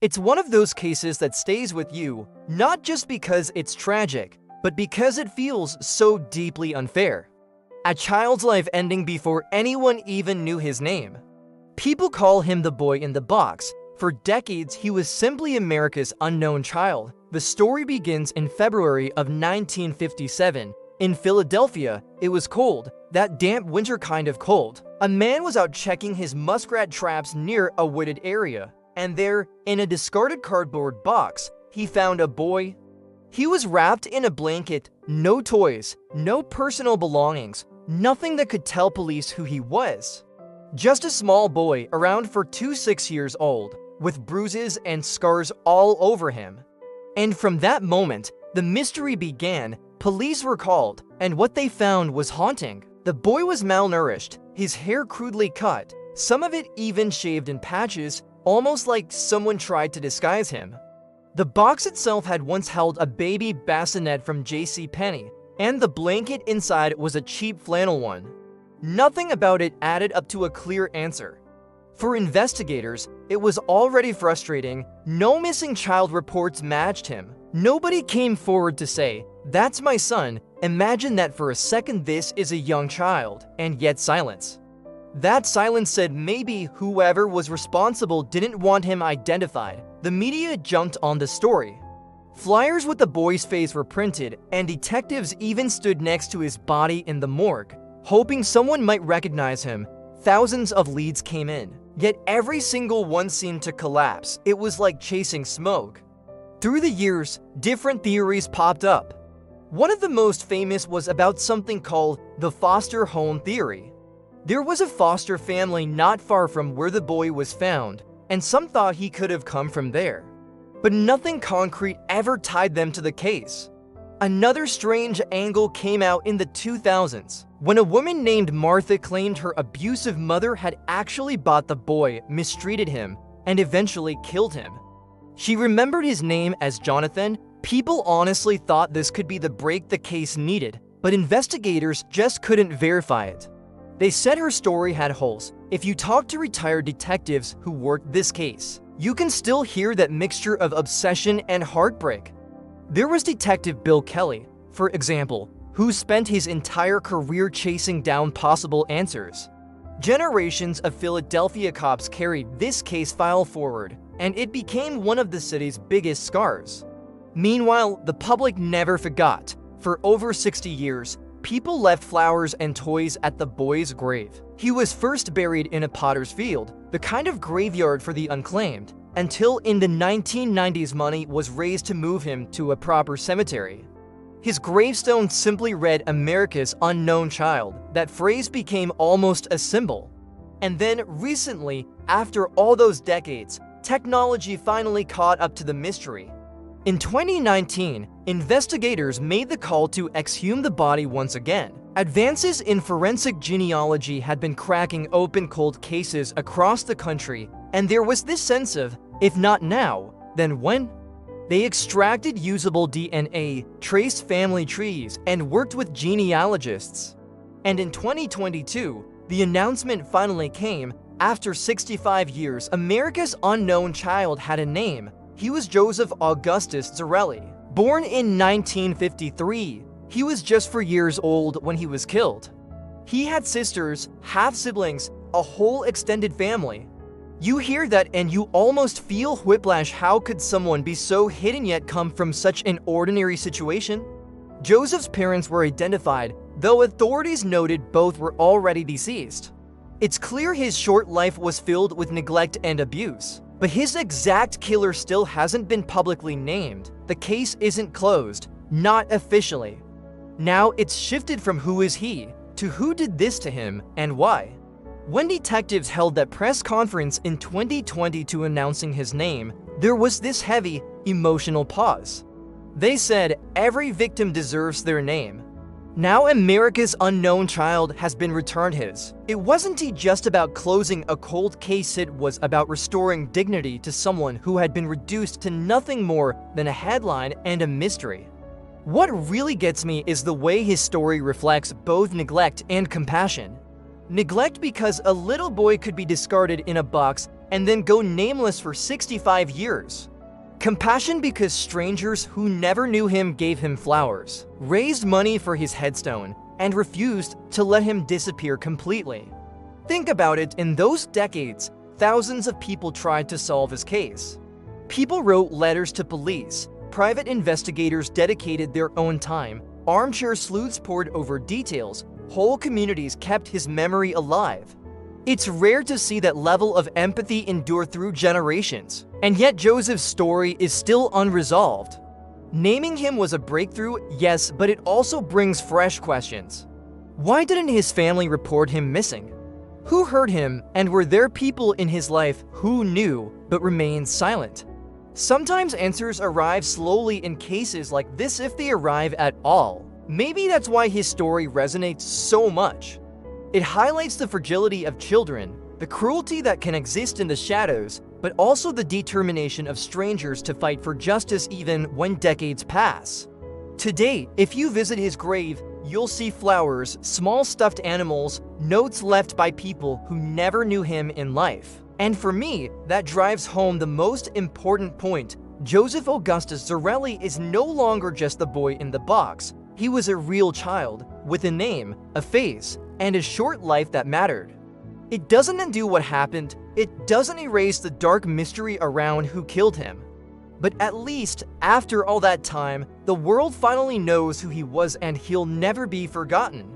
It's one of those cases that stays with you, not just because it's tragic, but because it feels so deeply unfair. A child's life ending before anyone even knew his name. People call him the boy in the box. For decades, he was simply America's unknown child. The story begins in February of 1957. In Philadelphia, it was cold, that damp winter kind of cold. A man was out checking his muskrat traps near a wooded area, and there, in a discarded cardboard box, he found a boy. He was wrapped in a blanket, no toys, no personal belongings, nothing that could tell police who he was. Just a small boy around for 6 years old, with bruises and scars all over him. And from that moment, the mystery began. Police were called, and what they found was haunting. The boy was malnourished, his hair crudely cut, some of it even shaved in patches, almost like someone tried to disguise him. The box itself had once held a baby bassinet from JCPenney, and the blanket inside was a cheap flannel one. Nothing about it added up to a clear answer. For investigators, it was already frustrating. No missing child reports matched him. Nobody came forward to say, "That's my son." Imagine that for a second. This is a young child, and yet silence. That silence said maybe whoever was responsible didn't want him identified. The media jumped on the story. Flyers with the boy's face were printed, and detectives even stood next to his body in the morgue, hoping someone might recognize him. Thousands of leads came in, yet every single one seemed to collapse. It was like chasing smoke. Through the years, different theories popped up. One of the most famous was about something called the foster home theory. There was a foster family not far from where the boy was found, and some thought he could have come from there. But nothing concrete ever tied them to the case. Another strange angle came out in the 2000s, when a woman named Martha claimed her abusive mother had actually bought the boy, mistreated him, and eventually killed him. She remembered his name as Jonathan. People honestly thought this could be the break the case needed, but investigators just couldn't verify it. They said her story had holes. If you talk to retired detectives who worked this case, you can still hear that mixture of obsession and heartbreak. There was Detective Bill Kelly, for example, who spent his entire career chasing down possible answers. Generations of Philadelphia cops carried this case file forward, and it became one of the city's biggest scars. Meanwhile, the public never forgot. For over 60 years, people left flowers and toys at the boy's grave. He was first buried in a potter's field, the kind of graveyard for the unclaimed, until in the 1990s money was raised to move him to a proper cemetery. His gravestone simply read "America's unknown child." That phrase became almost a symbol. And then recently, after all those decades, technology finally caught up to the mystery. In 2019, investigators made the call to exhume the body once again. Advances in forensic genealogy had been cracking open cold cases across the country, and there was this sense of, if not now, then when? They extracted usable DNA, traced family trees, and worked with genealogists. And in 2022, the announcement finally came. After 65 years, America's unknown child had a name. He was Joseph Augustus Zarelli. Born in 1953, he was just 4 years old when he was killed. He had sisters, half-siblings, a whole extended family. You hear that and you almost feel whiplash. How could someone be so hidden yet come from such an ordinary situation? Joseph's parents were identified, though authorities noted both were already deceased. It's clear his short life was filled with neglect and abuse. But his exact killer still hasn't been publicly named. The case isn't closed, not officially. Now it's shifted from who is he to who did this to him and why. When detectives held that press conference in 2022 announcing his name, there was this heavy, emotional pause. They said every victim deserves their name. Now America's unknown child has been returned his. It wasn't just about closing a cold case, it was about restoring dignity to someone who had been reduced to nothing more than a headline and a mystery. What really gets me is the way his story reflects both neglect and compassion. Neglect because a little boy could be discarded in a box and then go nameless for 65 years. Compassion because strangers who never knew him gave him flowers, raised money for his headstone, and refused to let him disappear completely. Think about it, in those decades, thousands of people tried to solve his case. People wrote letters to police, private investigators dedicated their own time, armchair sleuths pored over details, whole communities kept his memory alive. It's rare to see that level of empathy endure through generations, and yet Joseph's story is still unresolved. Naming him was a breakthrough, yes, but it also brings fresh questions. Why didn't his family report him missing? Who hurt him, and were there people in his life who knew but remained silent? Sometimes answers arrive slowly in cases like this, if they arrive at all. Maybe that's why his story resonates so much. It highlights the fragility of children, the cruelty that can exist in the shadows, but also the determination of strangers to fight for justice even when decades pass. Today, if you visit his grave, you'll see flowers, small stuffed animals, notes left by people who never knew him in life. And for me, that drives home the most important point. Joseph Augustus Zarelli is no longer just the boy in the box. He was a real child, with a name, a face, and a short life that mattered. It doesn't undo what happened, it doesn't erase the dark mystery around who killed him. But at least, after all that time, the world finally knows who he was, and he'll never be forgotten.